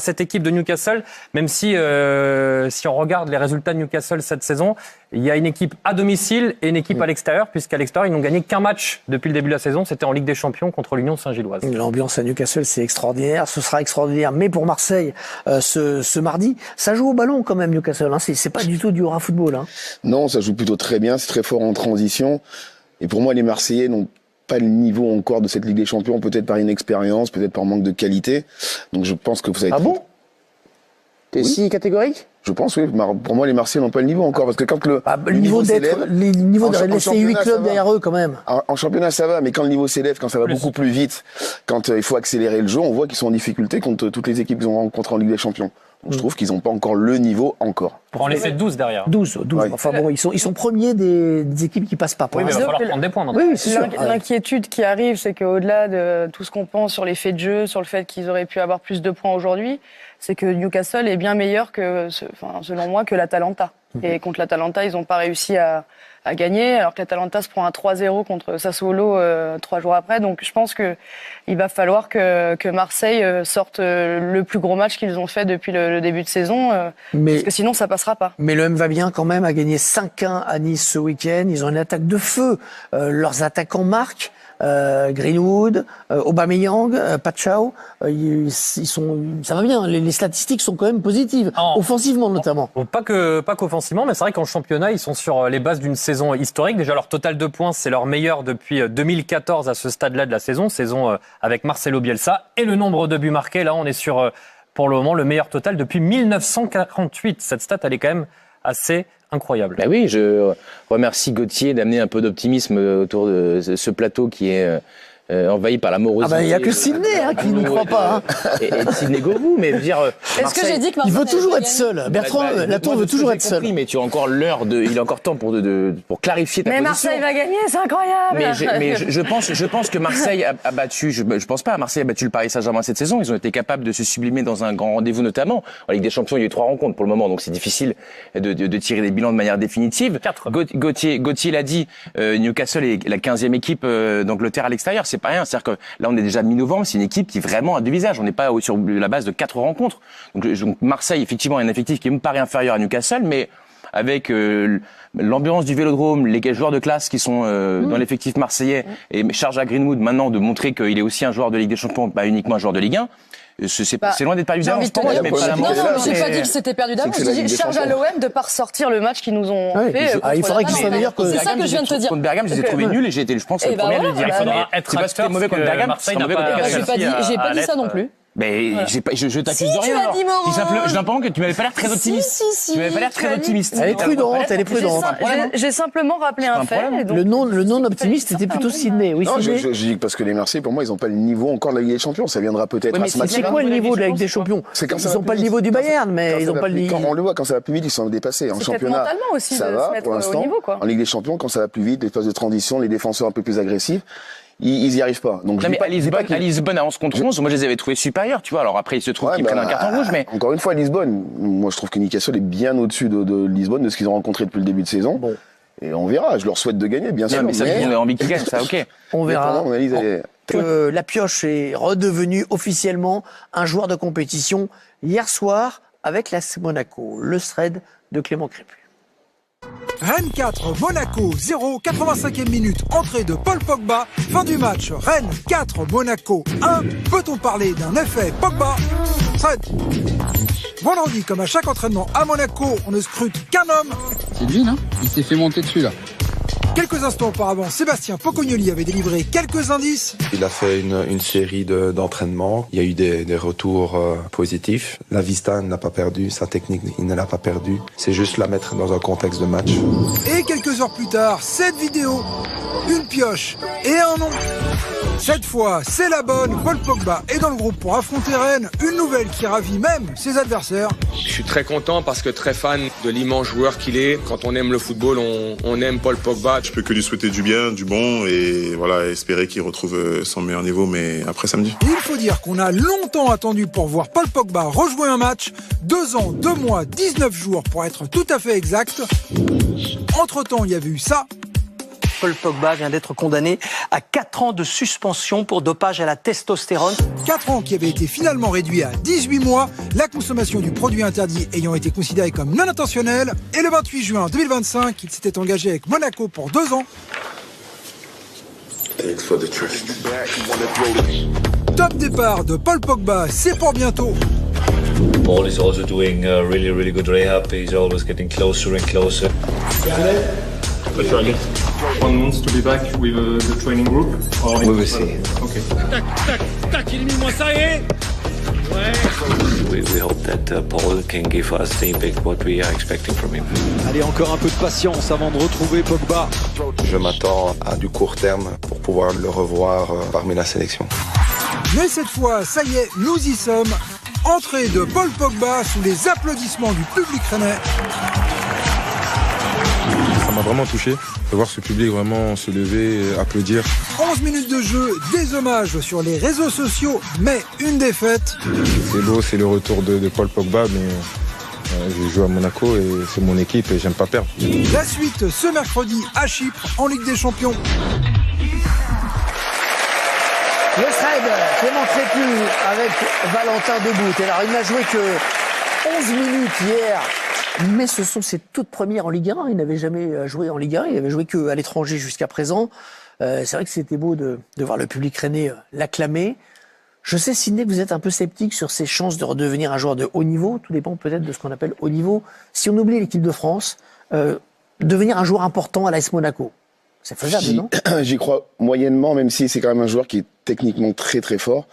Cette équipe de Newcastle, même si on regarde les résultats de Newcastle cette saison, il y a une équipe à domicile et une équipe à l'extérieur, puisqu'à l'extérieur, ils n'ont gagné qu'un match depuis le début de la saison. C'était en Ligue des Champions contre l'Union Saint-Gilloise. L'ambiance à Newcastle, c'est extraordinaire. Ce sera extraordinaire. Mais pour Marseille, ce mardi, ça joue au ballon quand même, Newcastle. Hein. C'est pas du tout du hors football. Hein. Non, ça joue plutôt très bien. C'est très fort en transition. Et pour moi, les Marseillais n'ont pas le niveau encore de cette Ligue des Champions, peut-être par inexpérience, peut-être par manque de qualité. Donc je pense que vous avez... Ah bon ? T'es si catégorique ? Je pense, oui. Pour moi, les Marseillais n'ont pas le niveau encore. Parce que quand le niveau s'élève... Les niveaux de laisser 8 clubs derrière eux, quand même. En championnat, ça va. Mais quand le niveau s'élève, quand ça va beaucoup plus vite, quand il faut accélérer le jeu, on voit qu'ils sont en difficulté contre toutes les équipes qu'ils ont rencontrées en Ligue des Champions. Donc je trouve qu'ils n'ont pas encore le niveau encore. Pour en laisser 12 derrière. 12. Ouais. Enfin bon, ils sont premiers des équipes qui passent pas. Oui, mais il va falloir prendre des points. Oui, c'est sûr. L'inquiétude qui arrive, c'est qu'au-delà de tout ce qu'on pense sur les faits de jeu, sur le fait qu'ils auraient pu avoir plus de points aujourd'hui, c'est que Newcastle est bien meilleur selon moi, que l'Atalanta. Et contre l'Atalanta, ils n'ont pas réussi à gagner, alors que l'Atalanta se prend un 3-0 contre Sassuolo 3 jours après. Donc je pense qu'il va falloir que Marseille sorte le plus gros match qu'ils ont fait depuis le début de saison, parce que sinon ça passera pas. Mais le M va bien quand même, a gagné 5-1 à Nice ce week-end. Ils ont une attaque de feu. Leurs attaquants marquent. Greenwood, Aubameyang, Pachao, ça va bien. Les statistiques sont quand même positives, offensivement notamment. Pas qu'offensivement, mais c'est vrai qu'en championnat, ils sont sur les bases d'une saison historique. Déjà, leur total de points, c'est leur meilleur depuis 2014 à ce stade-là de la saison avec Marcelo Bielsa. Et le nombre de buts marqués, là, on est sur, pour le moment, le meilleur total depuis 1948. Cette stat, elle est quand même assez incroyable. Ben oui, je remercie Gauthier d'amener un peu d'optimisme autour de ce plateau qui est envahi par la morosité. Il n'y a que Sydney qui ne croit pas. Hein. Et Sydney Govou, mais dire. Est-ce que j'ai dit que Marseille il veut toujours être seul. Bertrand Latour veut toujours être seul. Mais tu as encore il est encore temps pour clarifier ta position. Mais Marseille va gagner, c'est incroyable. Mais je pense que Marseille a battu. Je pense pas. Marseille a battu le Paris Saint-Germain cette saison. Ils ont été capables de se sublimer dans un grand rendez-vous, notamment en Ligue des Champions. Il y a eu 3 rencontres pour le moment, donc c'est difficile de tirer des bilans de manière définitive. 4. Gauthier l'a dit. Newcastle est la 15e équipe d'Angleterre à l'extérieur. C'est pas rien. C'est-à-dire que là, on est déjà mi-novembre. C'est une équipe qui vraiment a 2 visages. On n'est pas sur la base de 4 rencontres. Donc Marseille, effectivement, a un effectif qui me paraît inférieur à Newcastle, mais avec l'ambiance du Vélodrome, les joueurs de classe qui sont dans l'effectif marseillais, et charge à Greenwood maintenant de montrer qu'il est aussi un joueur de Ligue des Champions, pas uniquement un joueur de Ligue 1. C'est loin d'être perdu d'avance. Non, j'ai pas dit que c'était perdu d'avance. J'ai dit charge à l'OM de pas ressortir le match qu'ils nous ont fait. Il faudrait qu'ils soient meilleurs que. C'est ça que je viens de te dire. Contre Bergame, je les ai trouvés nuls et j'ai été, je pense, le premier à le dire. Il faudra être acteur. Mauvais contre Bergame. J'ai pas dit ça non plus. Mais je t'accuse de rien. Tu l'as dit, Morand. Je n'apprends que tu m'avais pas l'air très optimiste. Si. Tu m'avais pas l'air très optimiste. Elle est prudente. J'ai simplement rappelé un fait. Le non optimiste était plutôt Sydney. Oui, non, je dis parce que les Marseillais, pour moi, ils n'ont pas le niveau encore de la Ligue des Champions. Ça viendra peut-être à ce match-là. C'est quoi le niveau de la Ligue des Champions ? Ils n'ont pas le niveau du Bayern, mais ils n'ont pas le niveau. Quand on le voit, quand ça va plus vite, ils sont dépassés. En championnat, ça va pour l'instant. En Ligue des Champions, quand ça va plus vite, les phases de transition, les défenseurs un peu plus agressifs. Ils y arrivent pas. Donc, à Lisbonne, à 11 contre 11, moi, je les avais trouvés supérieurs, tu vois. Alors après, il se trouve qu'ils prennent un carton rouge, mais. Encore une fois, Lisbonne. Moi, je trouve que Newcastle est bien au-dessus de Lisbonne, de ce qu'ils ont rencontré depuis le début de saison. Bon. Et on verra. Je leur souhaite de gagner, bien sûr. Mais ça, on a envie qu'ils gagnent, ça, ok. On verra. Que la Pioche est redevenue officiellement un joueur de compétition hier soir avec l'AS Monaco. Le thread de Clément Crépu. Rennes 4, Monaco 0, 85e minute, entrée de Paul Pogba, fin du match, Rennes 4, Monaco 1, peut-on parler d'un effet Pogba? Fred. Vendredi, comme à chaque entraînement à Monaco, on ne scrute qu'un homme. C'est lui, là? Il s'est fait monter dessus, là. Quelques instants auparavant, Sébastien Pocognoli avait délivré quelques indices. Il a fait une série d'entraînements. Il y a eu des retours positifs. La vista n'a pas perdu, sa technique il ne l'a pas perdu. C'est juste la mettre dans un contexte de match. Et quelques heures plus tard, cette vidéo, une pioche et un nom. Cette fois, c'est la bonne. Paul Pogba est dans le groupe pour affronter Rennes. Une nouvelle qui ravit même ses adversaires. Je suis très content parce que très fan de l'immense joueur qu'il est. Quand on aime le football, on aime Paul Pogba. Je peux que lui souhaiter du bien, du bon et voilà, espérer qu'il retrouve son meilleur niveau, mais après samedi. Il faut dire qu'on a longtemps attendu pour voir Paul Pogba rejouer un match. 2 ans, 2 mois, 19 jours pour être tout à fait exact. Entre-temps, il y avait eu ça. Paul Pogba vient d'être condamné à 4 ans de suspension pour dopage à la testostérone. 4 ans qui avaient été finalement réduits à 18 mois, la consommation du produit interdit ayant été considérée comme non intentionnelle. Et le 28 juin 2025, il s'était engagé avec Monaco pour 2 ans. Top départ de Paul Pogba, c'est pour bientôt. Paul is also doing really good rehab. He's always getting closer and closer. But you are getting 1 month to be back with the training group? Or We will see. Okay. Tac, tac, tac, il est mis, moi ça y est. Ouais. We hope that Paul can give us the impact what we are expecting from him. Allez, encore un peu de patience avant de retrouver Pogba. Je m'attends à du court terme pour pouvoir le revoir parmi la sélection. Mais cette fois, ça y est, nous y sommes. Entrée de Paul Pogba sous les applaudissements du public rennais. Ça m'a vraiment touché de voir ce public vraiment se lever et applaudir. 11 minutes de jeu, des hommages sur les réseaux sociaux, mais une défaite. C'est beau, c'est le retour de Paul Pogba, mais je joue à Monaco et c'est mon équipe et j'aime pas perdre. La suite ce mercredi à Chypre en Ligue des Champions. Le Shred, Clément Trépu avec Valentin Debout. Alors, il n'a joué que 11 minutes hier, mais ce sont ses toutes premières en Ligue 1. Il n'avait jamais joué en Ligue 1, il n'avait joué qu'à l'étranger jusqu'à présent. C'est vrai que c'était beau de voir le public rennais l'acclamer. Je sais, Sidney, que vous êtes un peu sceptique sur ses chances de redevenir un joueur de haut niveau. Tout dépend peut-être de ce qu'on appelle haut niveau. Si on oublie l'équipe de France, devenir un joueur important à l'AS Monaco, c'est faisable, non? J'y crois moyennement, même si c'est quand même un joueur qui est techniquement très très fort.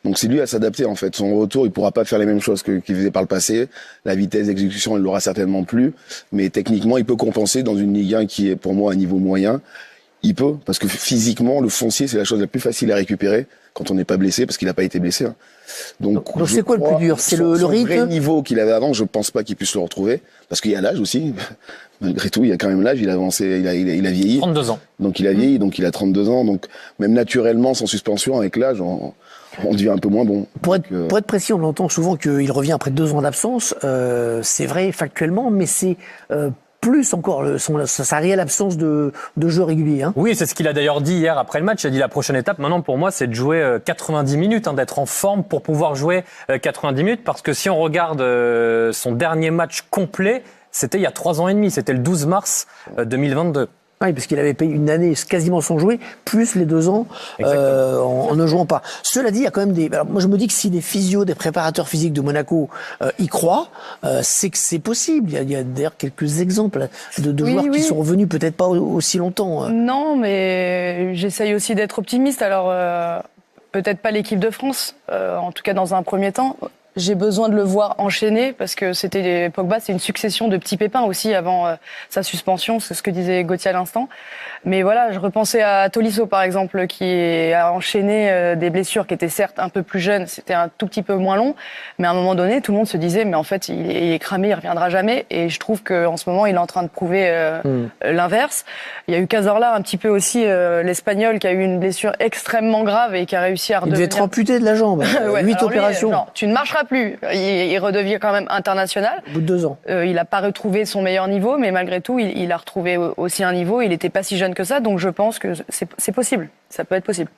Donc c'est lui à s'adapter en fait. Son retour, il pourra pas faire les mêmes choses qu'il faisait par le passé. La vitesse d'exécution, il l'aura certainement plus. Mais techniquement, il peut compenser dans une Ligue 1 qui est pour moi à un niveau moyen. Il peut, parce que physiquement, le foncier, c'est la chose la plus facile à récupérer quand on n'est pas blessé, parce qu'il n'a pas été blessé. Hein. Donc c'est quoi le plus dur? C'est le rythme? Vrai niveau qu'il avait avant, je pense pas qu'il puisse le retrouver, parce qu'il y a l'âge aussi. Malgré tout, il y a quand même l'âge, il a avancé, il a vieilli. 32 ans. Donc il a vieilli, donc il a 32 ans. Donc même naturellement, sans suspension, avec l'âge, on devient un peu moins bon. Pour être précis, on entend souvent qu'il revient après 2 ans d'absence. C'est vrai factuellement, mais c'est plus encore sa réelle absence de jeu régulier. Hein. Oui, c'est ce qu'il a d'ailleurs dit hier après le match. Il a dit la prochaine étape, maintenant pour moi, c'est de jouer 90 minutes, d'être en forme pour pouvoir jouer 90 minutes. Parce que si on regarde son dernier match complet, c'était il y a 3 ans et demi, c'était le 12 mars 2022. Oui, parce qu'il avait payé une année quasiment sans jouer, plus les 2 ans en ne jouant pas. Cela dit, il y a quand même Alors moi, je me dis que si des physios, des préparateurs physiques de Monaco y croient, c'est que c'est possible. Il y a d'ailleurs quelques exemples de joueurs qui sont revenus peut-être pas aussi longtemps. Non, mais j'essaye aussi d'être optimiste. Alors, peut-être pas l'équipe de France, en tout cas dans un premier temps. J'ai besoin de le voir enchaîner parce que Pogba, c'est une succession de petits pépins aussi avant sa suspension, c'est ce que disait Gauthier à l'instant. Mais voilà, je repensais à Tolisso par exemple qui a enchaîné des blessures qui étaient certes un peu plus jeunes, c'était un tout petit peu moins long, mais à un moment donné, tout le monde se disait mais en fait il est cramé, il reviendra jamais. Et je trouve qu'en ce moment il est en train de prouver l'inverse. Il y a eu Cazorla un petit peu aussi, l'Espagnol qui a eu une blessure extrêmement grave et qui a réussi à redevenir. Il devait être amputé de la jambe, 8 opérations. Non, tu ne marcheras plus. Il redevient quand même international. Au bout de 2 ans. Il n'a pas retrouvé son meilleur niveau, mais malgré tout, il a retrouvé aussi un niveau. Il n'était pas si jeune que ça, donc je pense que c'est possible. Ça peut être possible.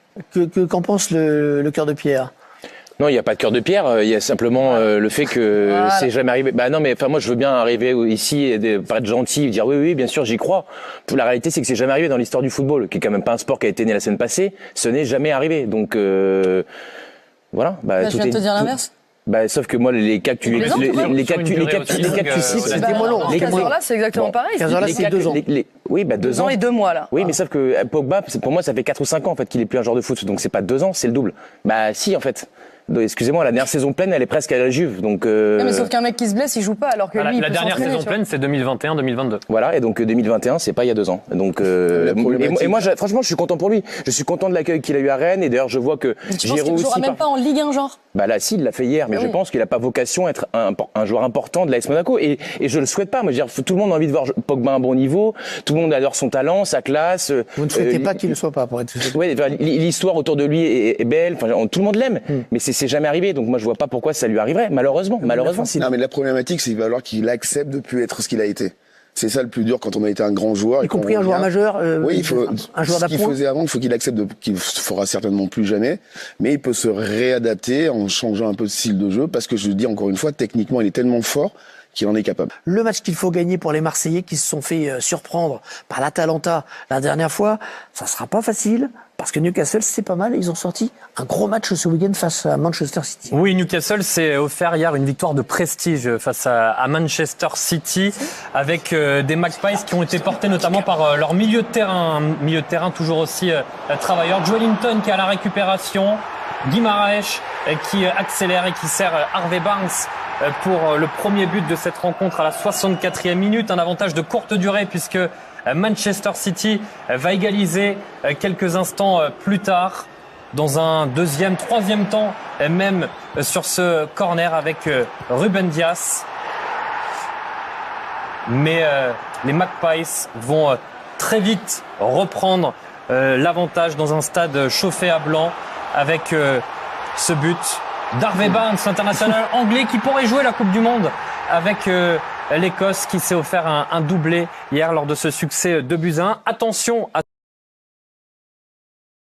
Qu'en pense le cœur de Pierre? Non, il n'y a pas de cœur de pierre. Il y a simplement le fait que c'est jamais arrivé. Bah non, mais enfin moi je veux bien arriver ici et paraître gentil, dire oui, bien sûr, j'y crois. La réalité, c'est que c'est jamais arrivé dans l'histoire du football, qui est quand même pas un sport qui a été né la semaine passée. Ce n'est jamais arrivé. Donc voilà. Je viens de te dire l'inverse. Sauf que moi, les cas que tu cites, c'était moins long. Les Cazorla, c'est exactement pareil. Cazorla, c'est 2 ans. Oui, 2 ans et 2 mois, là. Oui, mais sauf que Pogba, pour moi, ça fait 4 ou 5 ans, en fait, qu'il est plus un joueur de foot. Donc c'est pas 2 ans, c'est le double. Si, en fait. Donc, excusez-moi, la dernière saison pleine, elle est presque à la Juve. Donc, mais sauf qu'un mec qui se blesse, il joue pas, alors que lui, il peut s'entraîner. La dernière saison pleine, c'est 2021-2022. Voilà, et donc 2021, c'est pas il y a 2 ans. Donc, et moi, franchement, je suis content pour lui. Je suis content de l'accueil qu'il a eu à Rennes, et d'ailleurs, je vois que Giroud aussi. Tu joueras même pas en Ligue 1, genre. Si, il l'a fait hier, mais je pense qu'il a pas vocation à être un joueur important de l'AS Monaco, et je le souhaite pas. Moi, je veux dire, tout le monde a envie de voir Pogba à un bon niveau, tout le monde adore son talent, sa classe. Vous ne souhaitez pas qu'il le soit pas, pour être sûr. Oui, l'histoire autour de lui est belle, tout le monde l'aime, mais c'est jamais arrivé, donc moi je vois pas pourquoi ça lui arriverait, malheureusement. Non, mais la problématique, c'est qu'il va falloir qu'il accepte de plus être ce qu'il a été. C'est ça le plus dur quand on a été un grand joueur. Y compris un joueur majeur. Oui, il faut, un joueur ce qu'il d'appoint. faisait avant, il faut qu'il accepte qu'il fera certainement plus jamais. Mais il peut se réadapter en changeant un peu de style de jeu parce que je dis encore une fois, techniquement, il est tellement fort qu'il en est capable. Le match qu'il faut gagner pour les Marseillais qui se sont fait surprendre par l'Atalanta la dernière fois, ça sera pas facile parce que Newcastle c'est pas mal. Ils ont sorti un gros match ce week-end face à Manchester City. Oui, Newcastle s'est offert hier une victoire de prestige face à Manchester City avec des Magpies qui ont été portés notamment par leur milieu de terrain toujours aussi travailleur. Joelinton qui est à la récupération, Guimaraes qui accélère et qui sert Harvey Barnes pour le premier but de cette rencontre à la 64e minute. Un avantage de courte durée puisque Manchester City va égaliser quelques instants plus tard dans un deuxième, troisième temps, même sur ce corner avec Ruben Dias. Mais les Magpies vont très vite reprendre l'avantage dans un stade chauffé à blanc avec ce but d'Harvey Barnes, international anglais qui pourrait jouer la Coupe du Monde avec l'Écosse qui s'est offert un doublé hier lors de ce succès 2-1. Attention à